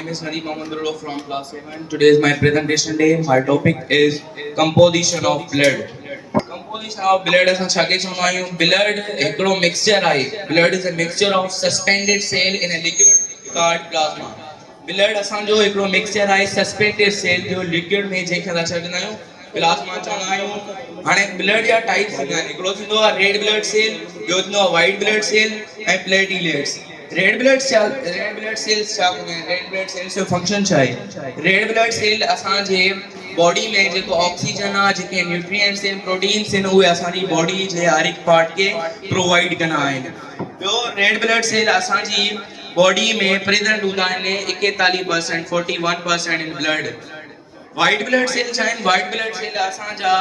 name is Nadeem Mohammed from class 7. Today is my presentation day. My topic is composition of blood. Composition of blood is blood a mixture blood is a mixture of suspended cell in a liquid called plasma. Blood असांजो हिकिड़ो mixture आहे suspended sale जो liquid में जंहिंखे असां चवंदा आहियूं plasma चवंदा आहियूं। हाणे ब्लड जा टाइप्स थींदा आहिनि, हिकिड़ो थींदो आहे रेड ब्लड सेल, ॿियो थींदो आहे वाइट ब्लड सेल ऐं प्लेटलेट्स। रेड ब्लड सेल्स छा कंदा आहिनि? रेड ब्लड सेल्स जो फंक्शन छा आहे? रेड ब्लड सेल असांजे बॉडी में जेको ऑक्सीजन आहे, जेके न्यूट्रिएंट्स आहिनि, प्रोटीन्स आहिनि, उहे असांजी बॉडी जे हर हिकु पार्ट खे प्रोवाइड कंदा आहिनि। ॿियो रेड ब्लड सेल असांजी बॉडी में प्रेजेंट हूंदा आहिनि 41%, 41% in blood. White blood sale छा आहिनि? वाइट ब्लड सेल असांजा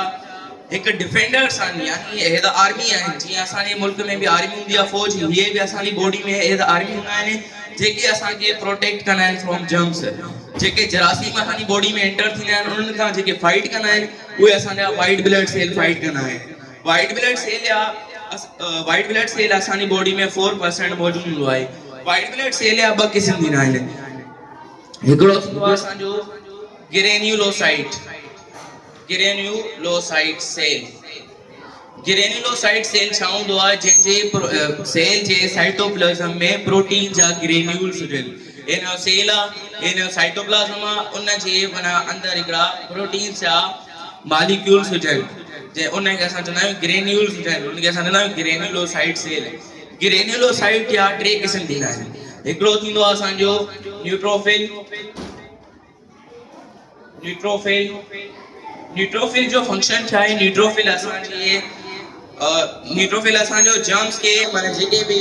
हिकु डिफेंडर्स आहिनि, यानी हे त आर्मी आहिनि। जीअं असांजे मुल्क में बि आर्मी हूंदी आहे, फौज, इहे बि असांजी बॉडी में हे त आर्मी हूंदा आहिनि जेके असांखे प्रोटेक्ट कंदा आहिनि फ्रॉम जर्म्स। जेके जरासीम असांजी बॉडी में एंटर थींदा आहिनि, उन्हनि खां जेके फाइट कंदा आहिनि, उहे असांजा वाइट ब्लड सेल फाइट कंदा आहिनि। वाइट ब्लड सेल असांजी बॉडी में 4% मौजूदु हूंदो आहे। वाइट ब्लड सेल या ॿ क़िस्म थींदा आहिनि, हिकिड़ो थींदो आहे असांजो ग्रेन्युलोसाइट सेल। ग्रेन्युलोसाइट सेल छा हूंदो आहे? जंहिंजे सेल जे साइटोप्लाज़म में प्रोटीन जा ग्रेन्यूल्स हुजनि। इन सेल आहे, इन साइटोप्लाज़म आहे, उन जे माना अंदरि हिकिड़ा प्रोटीन जा मॉलिक्यूल्स हुजनि, जे उनखे असां चवंदा आहियूं ग्रेन्यूल्स हुजनि, उनखे असां चवंदा आहियूं ग्रेन्युलोसाइट सेल। ग्रेन्युलोसाइट या टे क़िस्म थींदा आहिनि, हिकिड़ो थींदो आहे असांजो न्यूट्रोफिल जो फंक्शन छा आहे? न्यूट्रोफिल असांजो जर्म्स खे, माना जेके बि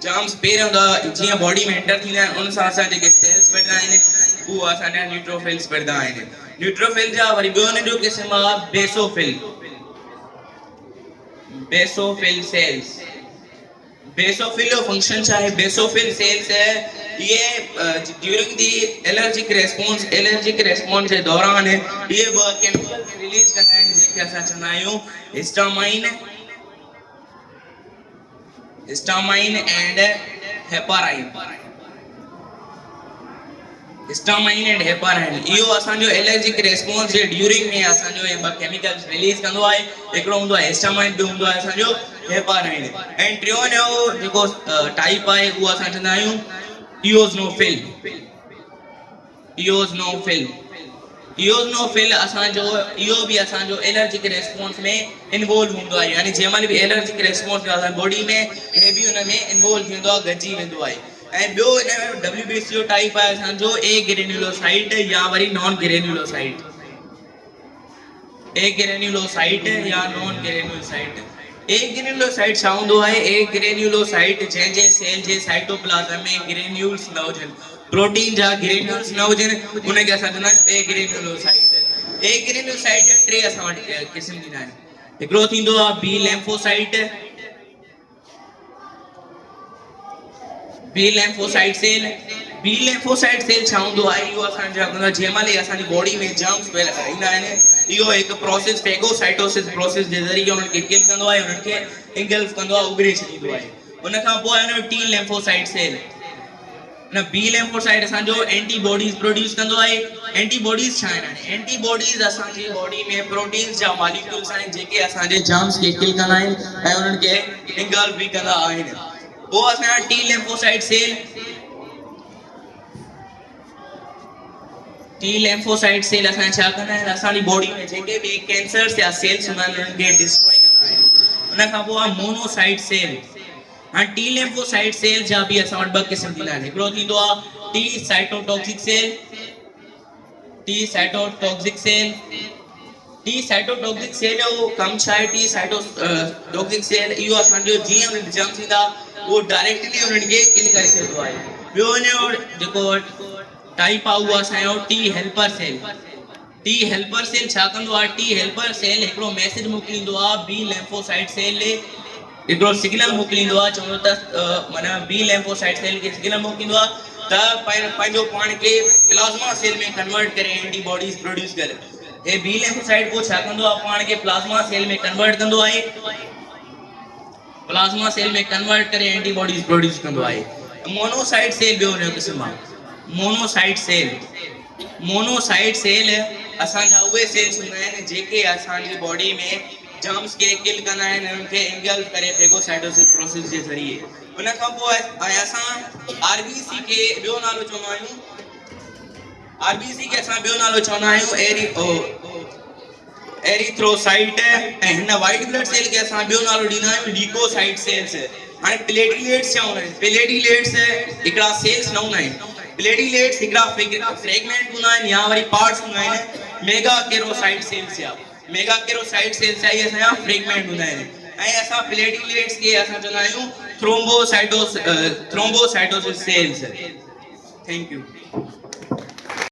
जर्म्स पहिरियों जीअं बॉडी में एंटर थींदा आहिनि, उन सां असां जेके सेल्स पैदा आहिनि, उहे असांजा न्यूट्रोफिल्स पैदा आहिनि। न्यूट्रोफिल जा वरी ॿियो हिन जो क़िस्म आहे बेसोफिल सेल्स। बेसोफिल जो फंक्शन छा आहे? बेसोफिल सेल्स ये ड्यूरिंग दी एलर्जिक रेस्पॉन्स जे दौरान ये ब केमिकल रिलीज कंदा आहिनि, जेके असां चवंदा आहियूं हिस्टामाइन एंड हेपाराइन। इहो असांजो एलर्जिक रेस्पॉन्स जे ड्यूरिंग में असांजो ये ब केमिकल्स रिलीज कंदो आहे। हिकिड़ो हूंदो आहे हिस्टामाइन, ॿियो हूंदो आहे असांजो हेपाराइन। ऐं टियों जो जेको टाइप आहे, उहो असां चवंदा आहियूं इओज़नोफिल असांजो, इहो बि असांजो एलर्जिक रेस्पॉन्स में इन्वॉल्व हूंदो आहे, यानी जंहिं महिल बि एलर्जिक रेस्पॉन्स असांजी बॉडी में, हे बि हुन में इन्वॉल्व थींदो आहे, गॾिजी वेंदो आहे। ऐं ॿियो हिन WBC जो टाइप आहे असांजो ए ग्रेन्युलोसाइट या वरी नॉन ग्रेन्युलोसाइट। ए ग्रेन्युलोसाइट या नॉन ग्रेन्युलोसाइट। ए ग्रेन्युलोसाइट छा हूंदो आहे? ए ग्रेन्युलोसाइट जंहिंजे सेल जे साइटोप्लाज़म में ग्रेन्यूल्स न हुजनि, प्रोटीन जा ग्रेन्यूल्स न हुजनि, उनखे असां चवंदा आहियूं ए ग्रेन्युलोसाइट। ए ग्रेन्युलोसाइट जा टे असां वटि क़िस्म थींदा आहिनि, हिकिड़ो थींदो आहे B lymphocyte cell. B lymphocyte cell छा हूंदो आहे? इहो असांजा जंहिं महिल असांजी बॉडी में जर्म्स ईंदा आहिनि, इहो हिकु प्रोसेस फेगोसाइटोसिस प्रोसेस जे ज़रिए उन्हनि खे किल कंदो आहे, उन्हनि खे इंगल्फ कंदो आहे, उभिरे छॾींदो आहे। उन खां पोइ आहे टी लिम्फोसाइट सेल। न बी लिम्फोसाइट असांजो एंटीबॉडीज़ प्रोड्यूस कंदो आहे। एंटीबॉडीज़ छा आहिनि? एंटीबॉडीज़ असांजी बॉडी में प्रोटीन्स जा मॉलिक्यूल्स आहिनि, जेके असांजे जर्म्स खे किल कंदा आहिनि ऐं उन्हनि खे इंगल्फ बि कंदा आहिनि। पोइ असांजा टी लिम्फोसाइट सेल असांजा छा कंदा आहिनि? असांजी बॉडी में जेके बि कैंसर्स या सेल्स हूंदा आहिनि, उन्हनि खे डिस्ट्रॉय कंदा आहिनि। उन खां पोइ आहे मोनोसाइट सेल। हाणे टी लिम्फोसाइट सेल जा बि असां वटि ॿ क़िस्म थींदा आहिनि, हिकिड़ो थींदो आहे T cytotoxic cell. T cytotoxic cell जो कमु छा आहे? टी साइटोटॉक्सिक सेल इहो असांजो जीअं उन्हनि जर्म्स ईंदा, उहो डायरेक्टली उन्हनि खे किल करे छॾींदो आहे। ॿियो हिन जो जेको टाइप आहे, उहो असांजो टी हेल्पर सेल छा कंदो आहे? टी हेल्पर सेल हिकिड़ो मैसेज मोकिलींदो आहे बी लिम्फोसाइट सेल ॾे, हिकिड़ो सिग्नल मोकिलींदो आहे, चवंदो त माना बी लिम्फोसाइट सेल खे सिग्नल मोकिलींदो आहे त पंहिंजो पाण खे प्लाज़्मा सेल में कन्वर्ट करे एंटीबॉडीज़ प्रोड्यूस करे। हे बी लिम्फोसाइट पोइ छा कंदो आहे? पाण खे प्लाज़्मा सेल में कन्वर्ट कंदो आहे, प्लाज़्मा सेल में कन्वर्ट करे एंटीबॉडीज़ प्रोड्यूस कंदो आहे। मोनोसाइट सेल ॿियो हुनजो क़िस्म आहे। Monocyte sale. मोनोसाइट सेल असांजा उहे सेल्स हूंदा आहिनि जेके असांजी बॉडी में जर्म्स खे किल कंदा आहिनि, उनखे इंगल्फ करे फेगोसाइटोसिस प्रोसेस जे ज़रिए। उन खां पोइ असां आरबीसी खे ॿियो नालो चवंदा आहियूं, आरबीसी खे असां ॿियो नालो चवंदा आहियूं एरिथ्रोसाइट, ऐं हिन वाइट ब्लड सेल खे असां ॿियो नालो ॾींदा आहियूं लीकोसाइट सेल्स। हाणे प्लेटलेट्स छा हूंदा आहिनि? प्लेटलेट्स हिकिड़ा सेल्स न हूंदा आहिनि, प्लेटलेट्स हिकिड़ा फ्रेगमेंट हूंदा आहिनि या वरी पार्ट्स हूंदा आहिनि मेगा केरोसाइट सेल्स जा। मेगा केरोसाइट सेल्स जा इहे असांजा फ्रेगमेंट हूंदा आहिनि, ऐं असां प्लेटलेट्स खे असां चवंदा आहियूं थ्रोम्बोसाइटोसिस सेल्स। Thank U.